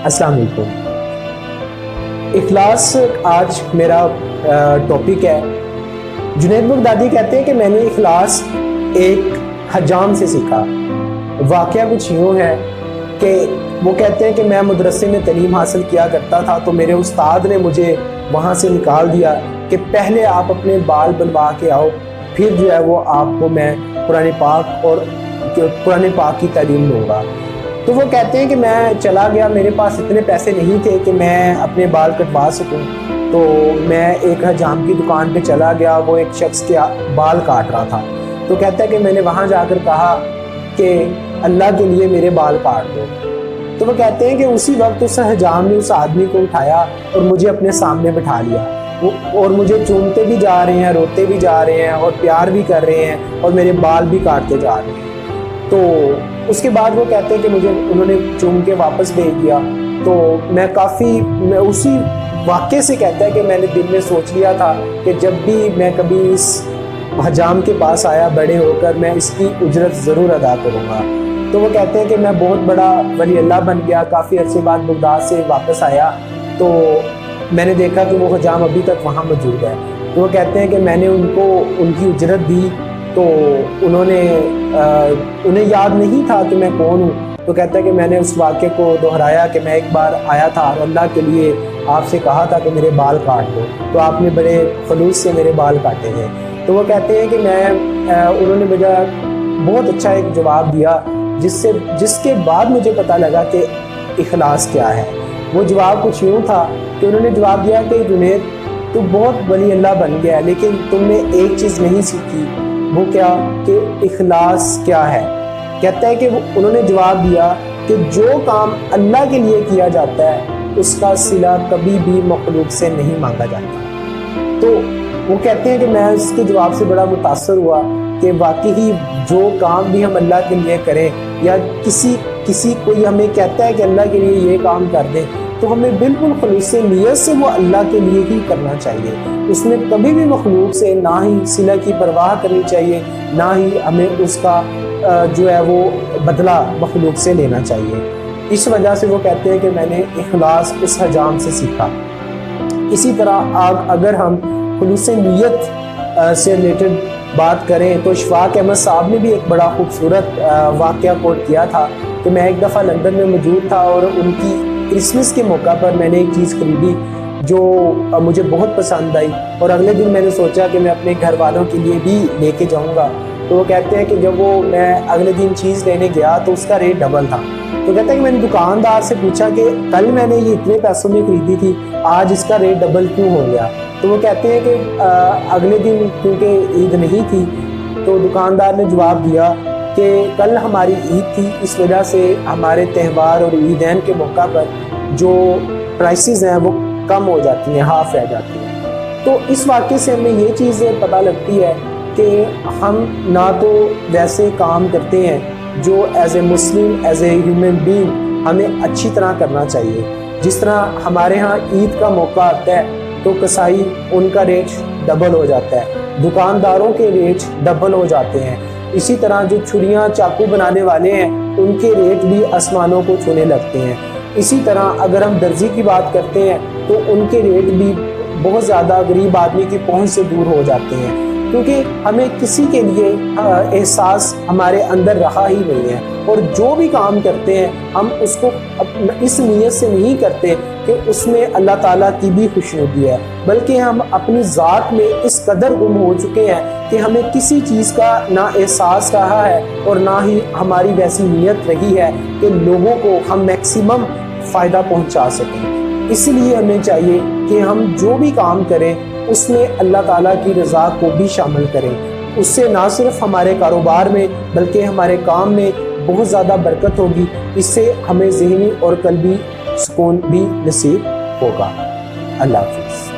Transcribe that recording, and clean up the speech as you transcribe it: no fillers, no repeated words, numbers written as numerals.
السلام علیکم۔ اخلاص آج میرا ٹاپک ہے۔ جنید بغدادی کہتے ہیں کہ میں نے اخلاص ایک حجام سے سیکھا۔ واقعہ کچھ یوں ہے کہ وہ کہتے ہیں کہ میں مدرسے میں تعلیم حاصل کیا کرتا تھا، تو میرے استاد نے مجھے وہاں سے نکال دیا کہ پہلے آپ اپنے بال بنوا کے آؤ، پھر جو ہے وہ آپ کو میں قرآن پاک کی تعلیم دوں گا۔ تو وہ کہتے ہیں کہ میں چلا گیا، میرے پاس اتنے پیسے نہیں تھے کہ میں اپنے بال کٹوا سکوں، تو میں ایک حجام کی دکان پہ چلا گیا، وہ ایک شخص کے بال کاٹ رہا تھا۔ تو کہتا ہے کہ میں نے وہاں جا کر کہا کہ اللہ کے لیے میرے بال کاٹ دو۔ تو وہ کہتے ہیں کہ اسی وقت اس حجام نے اس آدمی کو اٹھایا اور مجھے اپنے سامنے بٹھا لیا، اور مجھے چومتے بھی جا رہے ہیں، روتے بھی جا رہے ہیں، اور پیار بھی کر رہے ہیں، اور میرے بال بھی کاٹتے جا رہے ہیں۔ تو اس کے بعد وہ کہتے ہیں کہ مجھے انہوں نے چوم کے واپس بھیج دیا۔ تو میں اسی واقعے سے کہتا ہے کہ میں نے دل میں سوچ لیا تھا کہ جب بھی میں کبھی اس حجام کے پاس آیا بڑے ہو کر، میں اس کی اجرت ضرور ادا کروں گا۔ تو وہ کہتے ہیں کہ میں بہت بڑا ولی اللہ بن گیا، کافی عرصے بعد بغداد سے واپس آیا تو میں نے دیکھا کہ وہ حجام ابھی تک وہاں موجود ہے۔ تو وہ کہتے ہیں کہ میں نے ان کی اجرت دی، تو انہیں یاد نہیں تھا کہ میں کون ہوں۔ تو کہتا ہے کہ میں نے اس واقعے کو دہرایا کہ میں ایک بار آیا تھا اور اللہ کے لیے آپ سے کہا تھا کہ میرے بال کاٹ دو، تو آپ نے بڑے خلوص سے میرے بال کاٹے تھے۔ تو وہ کہتے ہیں کہ انہوں نے مجھے بہت اچھا ایک جواب دیا، جس کے بعد مجھے پتہ لگا کہ اخلاص کیا ہے۔ وہ جواب کچھ یوں تھا کہ انہوں نے جواب دیا کہ جنید، تو بہت ولی اللہ بن گیا ہے، لیکن تم نے ایک چیز نہیں سیکھی۔ وہ کیا؟ کہ اخلاص کیا ہے۔ کہتا ہے کہ انہوں نے جواب دیا کہ جو کام اللہ کے لیے کیا جاتا ہے اس کا صلہ کبھی بھی مخلوق سے نہیں مانگا جاتا۔ تو وہ کہتے ہیں کہ میں اس کے جواب سے بڑا متاثر ہوا کہ واقعی جو کام بھی ہم اللہ کے لیے کریں، یا کوئی ہمیں کہتا ہے کہ اللہ کے لیے یہ کام کر دیں، تو ہمیں بالکل خلوص نیت سے وہ اللہ کے لیے ہی کرنا چاہیے۔ اس میں کبھی بھی مخلوق سے نہ ہی صلہ کی پرواہ کرنی چاہیے، نہ ہی ہمیں اس کا جو ہے وہ بدلہ مخلوق سے لینا چاہیے۔ اس وجہ سے وہ کہتے ہیں کہ میں نے اخلاص اس حجام سے سیکھا۔ اسی طرح اگر ہم خلوص نیت سے ریلیٹڈ بات کریں تو اشفاق احمد صاحب نے بھی ایک بڑا خوبصورت واقعہ کوٹ کیا تھا کہ میں ایک دفعہ لندن میں موجود تھا، اور ان کی کرسمس کے موقع پر میں نے ایک چیز خریدی جو مجھے بہت پسند آئی، اور اگلے دن میں نے سوچا کہ میں اپنے گھر والوں کے لیے بھی لے کے جاؤں گا۔ تو وہ کہتے ہیں کہ جب میں اگلے دن چیز لینے گیا تو اس کا ریٹ ڈبل تھا۔ تو کہتے ہیں کہ میں نے دکاندار سے پوچھا کہ کل میں نے یہ اتنے پیسوں میں خریدی تھی، آج اس کا ریٹ ڈبل کیوں ہو گیا؟ تو وہ کہتے ہیں کہ اگلے دن کیونکہ عید نہیں تھی، تو دکاندار نے جواب دیا کہ کل ہماری عید تھی، اس وجہ سے ہمارے تہوار اور عیدین کے موقع پر جو پرائسز ہیں وہ کم ہو جاتی ہیں، ہاف رہ جاتی ہیں۔ تو اس واقعے سے ہمیں یہ چیز پتہ لگتی ہے کہ ہم نہ تو ویسے کام کرتے ہیں جو as a Muslim, as a human being ہمیں اچھی طرح کرنا چاہیے۔ جس طرح ہمارے ہاں عید کا موقع آتا ہے تو کسائی ان کا ریٹ ڈبل ہو جاتا ہے، دکانداروں کے ریٹ ڈبل ہو جاتے ہیں۔ اسی طرح جو چھریاں چاقو بنانے والے ہیں ان کے ریٹ بھی آسمانوں کو چھونے لگتے ہیں۔ اسی طرح اگر ہم درزی کی بات کرتے ہیں تو ان کے ریٹ بھی بہت زیادہ غریب آدمی کی پہنچ سے دور ہو جاتے ہیں، کیونکہ ہمیں کسی کے لیے احساس ہمارے اندر رہا ہی نہیں ہے، اور جو بھی کام کرتے ہیں ہم اس کو اس نیت سے نہیں کرتے کہ اس میں اللہ تعالیٰ کی بھی خوشنودی ہے، بلکہ ہم اپنی ذات میں اس قدر گم ہو چکے ہیں کہ ہمیں کسی چیز کا نہ احساس رہا ہے اور نہ ہی ہماری ویسی نیت رہی ہے کہ لوگوں کو ہم میکسیمم فائدہ پہنچا سکیں۔ اس لیے ہمیں چاہیے کہ ہم جو بھی کام کریں اس میں اللہ تعالیٰ کی رضا کو بھی شامل کریں۔ اس سے نہ صرف ہمارے کاروبار میں بلکہ ہمارے کام میں بہت زیادہ برکت ہوگی، اس سے ہمیں ذہنی اور قلبی سکون بھی نصیب ہوگا۔ اللہ حافظ۔